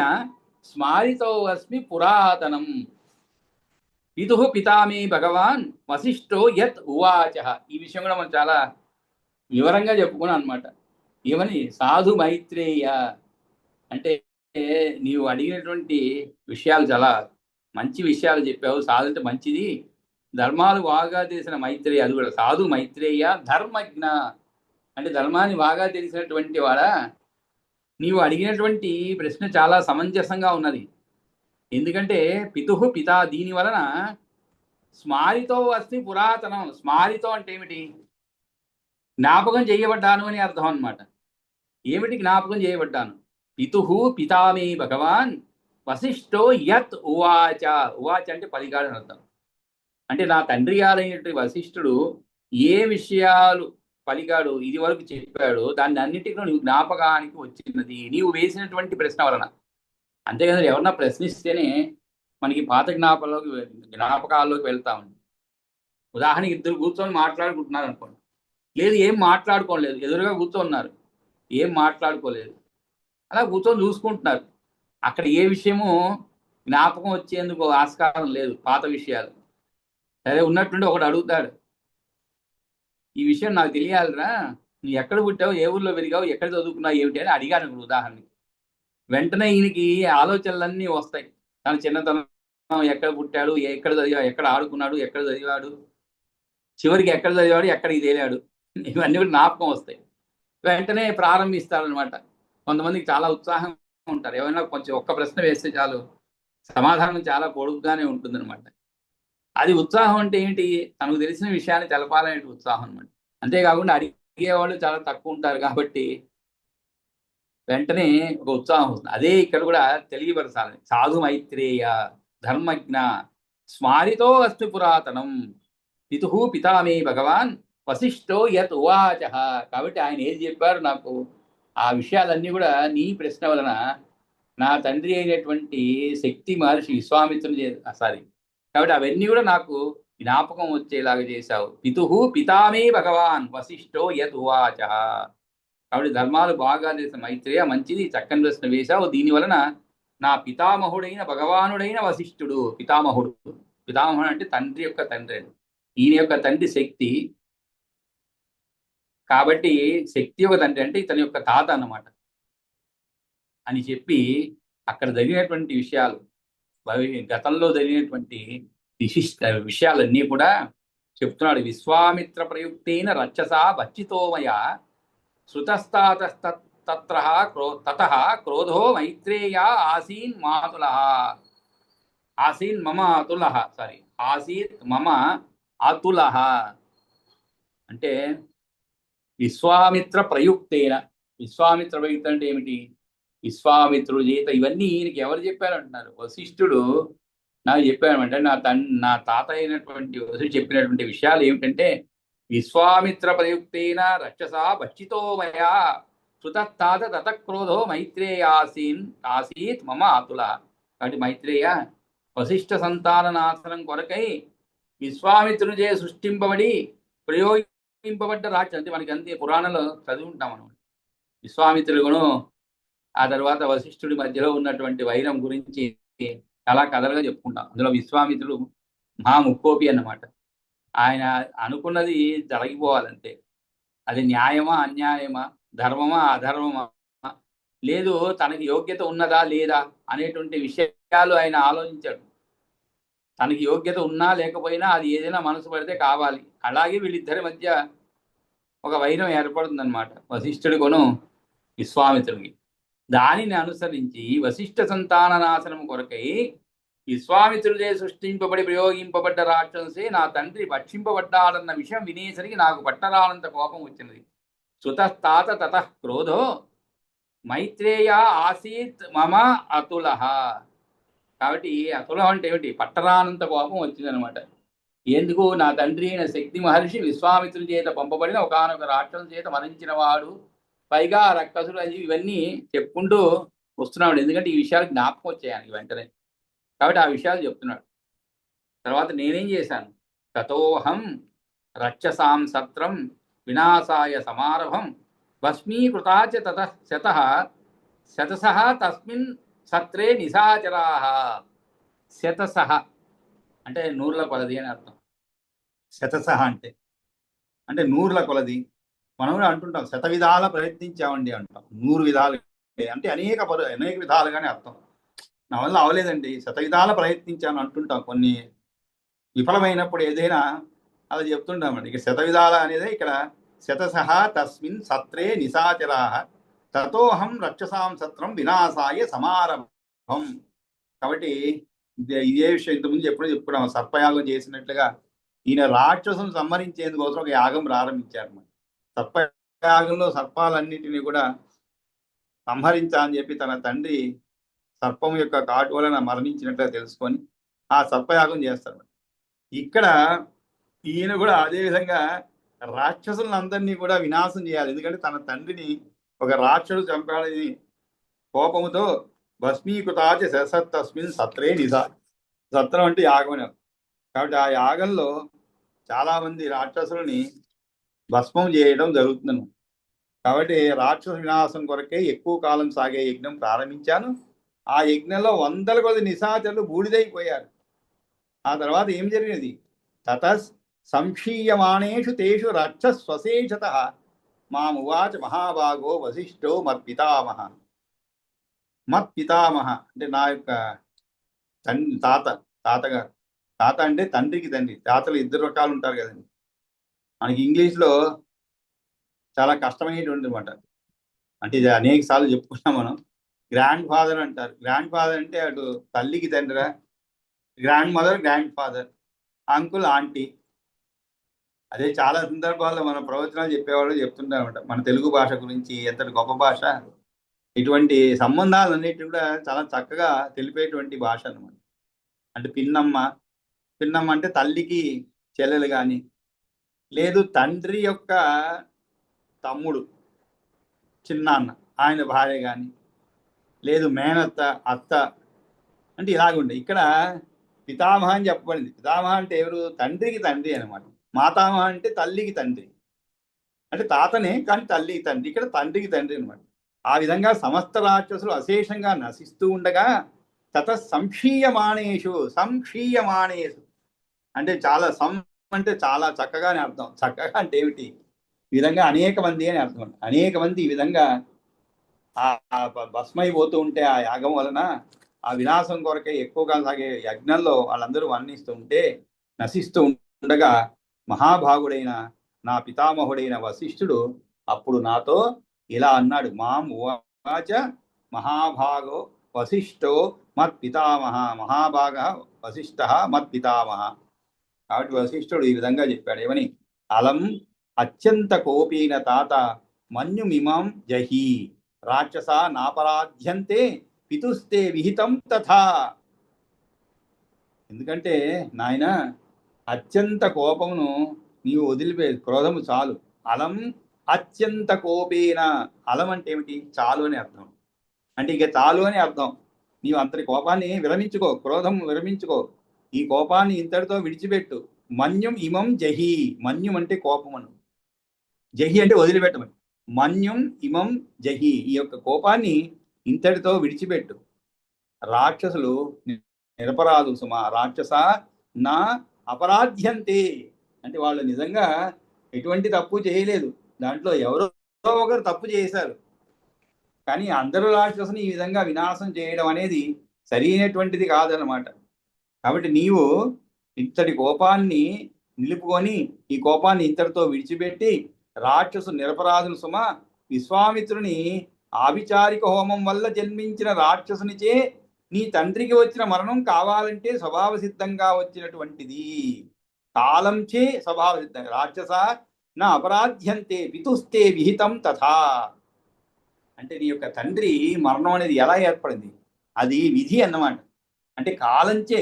స్మారితో అస్మి పురాతనం. పితు పితామే భగవాన్ వశిష్ఠో యత్ ఉవాచ. ఈ విషయం కూడా మనం చాలా వివరంగా చెప్పుకున్నాం అనమాట. ఏమని, సాధు మైత్రేయ అంటే నీవు అడిగినటువంటి విషయాలు చాలా మంచి విషయాలు చెప్పావు. సాధు అంటే మంచిది, ధర్మాలు బాగా తెలిసిన మైత్రేయ, అది కూడా సాధు మైత్రేయ ధర్మజ్ఞ అంటే ధర్మాన్ని బాగా తెలిసినటువంటి వాడా, నీవు అడిగినటువంటి ప్రశ్న చాలా సమంజసంగా ఉన్నది. ఎందుకంటే పితు పిత, దీని వలన స్మారితో అస్మి పురాతనం. స్మారితో అంటే ఏమిటి, జ్ఞాపకం చేయబడ్డాను అని అర్థం అన్నమాట. ఏమిటి జ్ఞాపకం చేయబడ్డాను, పితు పితామే భగవాన్ వశిష్ఠో యత్ ఉవాచ. ఉవాచ అంటే పలికాడని అర్థం. అంటే నా తండ్రి గారైనటువంటి వశిష్ఠుడు ఏ విషయాలు పలికాడు, ఇది వరకు చెప్పాడు, దాన్ని అన్నిటికీ నువ్వు జ్ఞాపకానికి వచ్చినది నీవు వేసినటువంటి ప్రశ్న వలన. అంతేకాదు ఎవరన్నా ప్రశ్నిస్తేనే మనకి పాత జ్ఞాపకాల్లోకి వెళ్తా ఉంది. ఉదాహరణకి ఇద్దరు కూర్చొని మాట్లాడుకుంటున్నారు అనుకోండి, లేదు ఏం మాట్లాడుకోలేదు, ఎదురుగా కూర్చోన్నారు ఏం మాట్లాడుకోలేదు, అలా కూర్చొని చూసుకుంటున్నారు. అక్కడ ఏ విషయము జ్ఞాపకం వచ్చేందుకు ఆస్కారం లేదు, పాత విషయాలు. సరే ఉన్నట్టుండి ఒకడు అడుగుతాడు, ఈ విషయం నాకు తెలియాలిరా, నువ్వు ఎక్కడ పుట్టావు, ఏ ఊర్లో పెరిగావు, ఎక్కడ చదువుకున్నావు, ఏమిటి అని అడిగాను ఉదాహరణకి. వెంటనే ఈయనకి ఆలోచనలన్నీ వస్తాయి. తన చిన్నతనం ఎక్కడ పుట్టాడు, ఎక్కడ చదివా, ఎక్కడ ఆడుకున్నాడు, ఎక్కడ చదివాడు, చివరికి ఎక్కడ చదివాడు, ఎక్కడికి తేలాడు, ఇవన్నీ కూడా జ్ఞాపకం వస్తాయి. వెంటనే ప్రారంభిస్తారనమాట. కొంతమందికి చాలా ఉత్సాహం ఉంటారు, ఏమైనా కొంచెం ఒక్క ప్రశ్న వేస్తే చాలు సమాధానం చాలా పొడుగ్గానే ఉంటుందన్నమాట. అది ఉత్సాహం అంటే ఏంటి, తనకు తెలిసిన విషయాన్ని తెలపాలనే ఉత్సాహం అనమాట. అంతేకాకుండా అడిగేవాళ్ళు చాలా తక్కువ ఉంటారు కాబట్టి వెంటనే ఒక ఉత్సాహం వస్తుంది. అదే ఇక్కడ కూడా తెలియపరచాలి. సాధు మైత్రేయ ధర్మజ్ఞ స్మారితో అస్మి పురాతనం పితు పితామే భగవాన్ వశిష్ఠో యత్ ఉవాచ. కాబట్టి ఆయన ఏది చెప్పారు నాకు, ఆ విషయాలన్నీ కూడా నీ ప్రశ్న వలన నా తండ్రి అయినటువంటి శక్తి మహర్షి విశ్వామిత్రుని కాబట్టి అవన్నీ కూడా నాకు జ్ఞాపకం వచ్చేలాగా చేశావు. పితు పితామే భగవాన్ వశిష్ఠో యత్ ఉవాచ. కాబట్టి ధర్మాలు బాగా చేసిన మైత్రేయ మంచిది, చక్కని ప్రశ్న వేశావు. దీని వలన నా పితామహుడైన భగవానుడైన వశిష్ఠుడు, పితామహుడు, పితామహుడు అంటే తండ్రి యొక్క తండ్రి, ఈయన యొక్క తండ్రి శక్తి కాబట్టి శక్తి యొక్క తండ్రి అంటే ఇతని యొక్క తాత అన్నమాట అని చెప్పి అక్కడ జరిగినటువంటి విషయాలు, గతంలో జరిగినటువంటి విషయాలన్నీ కూడా చెప్తున్నాడు. విశ్వామిత్ర ప్రయుక్తైన రచ్చసా భచ్చితోమయ శృతస్తాతస్తత్ర తతః క్రోధో మైత్రేయ ఆసీన్ మాతులః. ఆసీన్ మమ అతులః, ఆసీత్ మమ అతులః అంటే విశ్వామిత్ర ప్రయుక్తేన. విశ్వామిత్ర ప్రయుక్త అంటే ఏమిటి, విశ్వామిత్రుడు చేత ఇవన్నీ ఈయనకి ఎవరు చెప్పారంటున్నారు, వశిష్ఠుడు నాకు చెప్పాడంటే నా తాత అయినటువంటి వశిష్ఠుడు చెప్పినటువంటి విషయాలు ఏమిటంటే విశ్వామిత్ర ప్రయుక్తేన రక్షసా భక్షితోమయా శృతత్తాత తతక్రోధో ఆసీత్ మమ అతుల. కాబట్టి మైత్రేయ వశిష్ఠ సంతాన నాశనం కొరకై విశ్వామిత్రుని చే సృష్టింపబడి ప్రయోగింపబడ్డ రాక్షసు. అంటే మనకి అంతే పురాణంలో చదివి ఉంటాం మనం. విశ్వామిత్రుడును ఆ తర్వాత వశిష్ఠుడి మధ్యలో ఉన్నటువంటి వైరం గురించి చాలా కథలుగా చెప్పుకుంటాం. అందులో విశ్వామిత్రుడు ముక్కోపి అన్నమాట. ఆయన అనుకున్నది జరిగిపోవాలంటే అది న్యాయమా అన్యాయమా, ధర్మమా అధర్మమా, లేదు తనకి యోగ్యత ఉన్నదా లేదా అనేటువంటి విషయాలు ఆయన ఆలోచించాడు. తనకి యోగ్యత ఉన్నా లేకపోయినా అది ఏదైనా మనసు పడితే కావాలి. అలాగే వీళ్ళిద్దరి మధ్య ఒక వైరం ఏర్పడుతుందన్నమాట, వశిష్ఠుడి కొను విశ్వామిత్రుడికి. దానిని అనుసరించి వశిష్ఠ సంతాన నాశనం కొరకై విశ్వామిత్రుడే సృష్టింపబడి ప్రయోగింపబడ్డ రాక్షసే నా తండ్రి భక్షింపబడ్డాడన్న విషయం వినేసరికి నాకు పట్టరానంత కోపం వచ్చినది. సుతస్తాత తతః క్రోధో మైత్రేయ ఆసీత్ మమ అతులః. కాబట్టి అతులం అంటే ఏమిటి? పట్టరానంత కోపం వచ్చిందనమాట. ఎందుకు? నా తండ్రి అయిన శక్తి మహర్షి విశ్వామిత్రుని చేత పంపబడిన ఒకానొక రాక్షసుని చేత మరణించిన వాడు, పైగా రక్కసులు అని ఇవన్నీ చెప్పుకుంటూ వస్తున్నాడు. ఎందుకంటే ఈ విషయాలు జ్ఞాపకం వచ్చాయి ఆయనకి వెంటనే. కాబట్టి ఆ విషయాలు చెప్తున్నాడు. తర్వాత నేనేం చేశాను? తతోహం రక్షసాం సత్రం వినాశాయ సమారభం భస్మీకృతాచ తతః శతః శతసః తస్మిన్ సత్రే నిశాచరాః. శతసః అంటే నూర్ల కొలది అని అర్థం. శతసః అంటే అంటే నూర్ల కొలది. మనం కూడా అంటుంటాం శత విధాల ప్రయత్నించామండి అంటాం. 100 విధాలు అంటే అనేక విధాలుగానే అర్థం. నా వల్ల అవలేదండి, శత విధాల ప్రయత్నించాను అంటుంటాం. కొన్ని విఫలమైనప్పుడు ఏదైనా అలా చెప్తుంటామండి. ఇక శత విధాల అనేది ఇక్కడ శతసః తస్మిన్ సత్రే నిశాచరాః తతోహం రక్షసాం సత్రం వినాశాయ సమారభం. కాబట్టి ఇదే విషయం ఇంతకుముందు ఎప్పుడో చెప్పుకున్నాం. సర్పయాగం చేసినట్లుగా ఈయన రాక్షసును సంహరించేందుకోసం ఒక యాగం ప్రారంభించారు. సర్పయాగంలో సర్పాలన్నింటినీ కూడా సంహరించాలని చెప్పి తన తండ్రి సర్పం యొక్క కాటు వలన మరణించినట్లుగా తెలుసుకొని ఆ సర్పయాగం చేస్తారు. ఇక్కడ ఈయన కూడా అదే విధంగా రాక్షసులందరినీ కూడా వినాశం చేయాలి. ఎందుకంటే తన తండ్రిని ఒక రాక్షసుడు చంపాడని కోపముతో భస్మీకృతాచ శతస్తస్మిన్ సత్రే నిశా. సత్రం అంటే యాగం. కాబట్టి ఆ యాగంలో చాలా మంది రాక్షసులని భస్మం చేయడం జరుగుతుంది. కాబట్టి రాక్షస వినాశం కొరకే ఎక్కువ కాలం సాగే యజ్ఞం ప్రారంభించాను. ఆ యజ్ఞంలో 100 కొద్ది నిశాచరులు బూడిదైపోయారు. ఆ తర్వాత ఏం జరిగినది? తతస్ సంక్షీయమాణేషు తేషు రక్షస్వశేషతః మామువాచ మహాభాగో వశిష్ఠో మత్పితామహ. మత్పితామహ అంటే నా యొక్క తాతగారు. తాత అంటే తండ్రికి తండ్రి. తాతలు 2 రకాలు ఉంటారు కదండి. మనకి ఇంగ్లీష్లో చాలా కష్టమైనటువంటి మాట. అంటే ఇది అనేక సార్లు చెప్పుకున్నాం మనం. గ్రాండ్ ఫాదర్ అంటారు. గ్రాండ్ ఫాదర్ అంటే అటు తల్లికి తండ్రి, grand mother, grand father, uncle, aunty. అదే చాలా సందర్భాల్లో మన ప్రవచనాలు చెప్పేవాళ్ళు చెప్తుంటారన్నమాట మన తెలుగు భాష గురించి, ఎంతటి గొప్ప భాష. ఇటువంటి సంబంధాలన్నిటి కూడా చాలా చక్కగా తెలిపేటువంటి భాష అన్నమాట. అంటే పిన్నమ్మ అంటే తల్లికి చెల్లెలు కానీ, లేదు తండ్రి యొక్క తమ్ముడు చిన్నాన్న ఆయన భార్య కానీ, లేదు మేనత్త అత్త అంటే ఇలాగుండే. ఇక్కడ పితామహ అని చెప్పబడింది. పితామహ అంటే ఎవరు? తండ్రికి తండ్రి అనమాట. మాతామహ అంటే తల్లికి తండ్రి, అంటే తాతనే కానీ తల్లికి తండ్రి. ఇక్కడ తండ్రికి తండ్రి అనమాట. ఆ విధంగా సమస్త రాక్షసులు అశేషంగా నశిస్తూ ఉండగా తత సంక్షీయమాణేషు అంటే చాలా అంటే చాలా చక్కగానే అర్థం. చక్కగా అంటే ఏమిటి? ఈ విధంగా అనేక మంది అని అర్థం. అనేక మంది ఈ విధంగా ఆ భస్మైపోతూ ఉంటే ఆ యాగం వలన ఆ వినాశం కొరకే ఎక్కువగా సాగే యజ్ఞంలో వాళ్ళందరూ నశిస్తూ ఉండగా మహాభాగుడైన నా పితామహుడైన వశిష్ఠుడు అప్పుడు నాతో ఇలా అన్నాడు. మాం ఉవాచ మహాభాగో వశిష్ఠో మత్పితామహ. మహాభాగ వశిష్ఠ మత్పితామహ. కాబట్టి వశిష్ఠుడు ఈ విధంగా చెప్పాడు. ఏమని? అలం అత్యంత కోపీన తాత మన్యుమిమం జహి రాక్షస నాపరాధ్యంతే పితుస్తే విహితం తథా. ఎందుకంటే నాయన అత్యంత కోపమును నీవు వదిలిపోయి, క్రోధము చాలు. అలం అత్యంత కోపేన. అలం అంటే ఏమిటి? చాలు అని అర్థం. అంటే ఇక చాలు అని అర్థం. నీవు అంతటి కోపాన్ని విరమించుకో, క్రోధం విరమించుకో, ఈ కోపాన్ని ఇంతటితో విడిచిపెట్టు. మన్యం ఇమం జహి. మన్యం అంటే కోపమను, జహి అంటే వదిలిపెట్టమని. మన్యం ఇమం జహి. ఈ యొక్క కోపాన్ని ఇంతటితో విడిచిపెట్టు. రాక్షసులు నిరపరాధులు సుమా. రాక్షస నా అపరాధ్యంతే అంటే వాళ్ళు నిజంగా ఎటువంటి తప్పు చేయలేదు. దాంట్లో ఎవరో ఒకరు తప్పు చేశారు. కానీ అందరూ రాక్షసుని ఈ విధంగా వినాశం చేయడం అనేది సరైనటువంటిది కాదనమాట. కాబట్టి నీవు ఇంతటి కోపాన్ని నిలుపుకొని ఈ కోపాన్ని ఇంతటితో విడిచిపెట్టి రాక్షసు నిరపరాధులు సుమ. విశ్వామిత్రుని ఆభిచారిక హోమం వల్ల జన్మించిన రాక్షసునిచే నీ తండ్రికి వచ్చిన మరణం కావాలంటే స్వభావ సిద్ధంగా వచ్చినటువంటిది. కాలంచే స్వభావ సిద్ధంగా. రాక్షస నా అపరాధ్యంతే పితుస్తే విహితం తథా. అంటే నీ యొక్క తండ్రి మరణం అనేది ఎలా ఏర్పడింది, అది విధి అన్నమాట. అంటే కాలంచే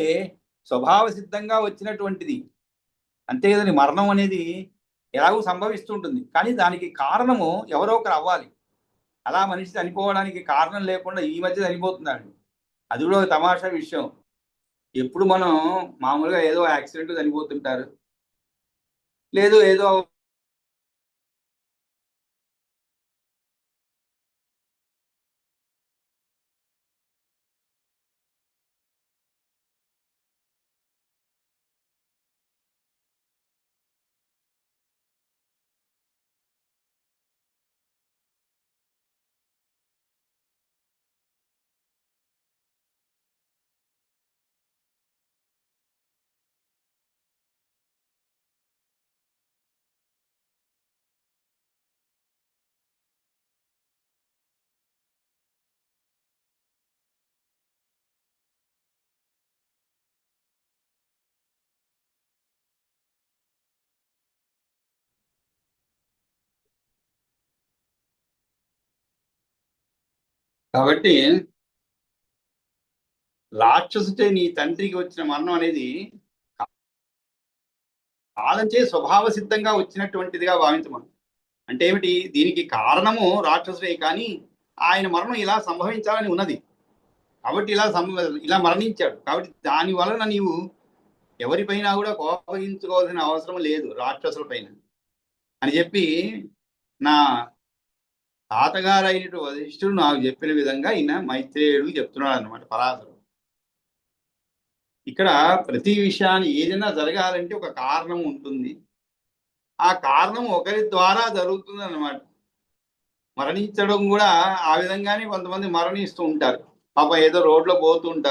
స్వభావ సిద్ధంగా వచ్చినటువంటిది. అంతే కదండి, మరణం అనేది ఎలాగూ సంభవిస్తుంటుంది, కానీ దానికి కారణము ఎవరో ఒకరు అవ్వాలి. అలా మనిషి చనిపోవడానికి కారణం లేకుండా ఈ మధ్య చనిపోతున్నాడు. అది కూడా ఒక తమాషా విషయం. ఎప్పుడు మనం మామూలుగా ఏదో యాక్సిడెంట్ చనిపోతుంటారు, లేదు ఏదో కాబట్టి రాక్షసుతే నీ తండ్రికి వచ్చిన మరణం అనేది కాలంచే స్వభావ సిద్ధంగా వచ్చినటువంటిదిగా భావించమను. అంటే ఏమిటి, దీనికి కారణము రాక్షసుడే, కానీ ఆయన మరణం ఇలా సంభవించాలని ఉన్నది కాబట్టి ఇలా మరణించాడు. కాబట్టి దాని వలన నీవు ఎవరిపైనా కూడా కోపగించుకోవాల్సిన అవసరం లేదు రాక్షసుల పైన అని చెప్పి నా తాతగారు అయినటువంటి వశిష్ఠుడు నాకు చెప్పిన విధంగా ఈయన మైత్రేయుడికి చెప్తున్నాడు అనమాట పరాశరుడు. ఇక్కడ ప్రతి విషయాన్ని ఏదైనా జరగాలంటే ఒక కారణం ఉంటుంది, ఆ కారణం ఒకరి ద్వారా జరుగుతుంది అన్నమాట. మరణించడం కూడా ఆ విధంగానే కొంతమంది మరణిస్తూ ఉంటారు. పాప ఏదో రోడ్లో పోతూ ఉంటారు.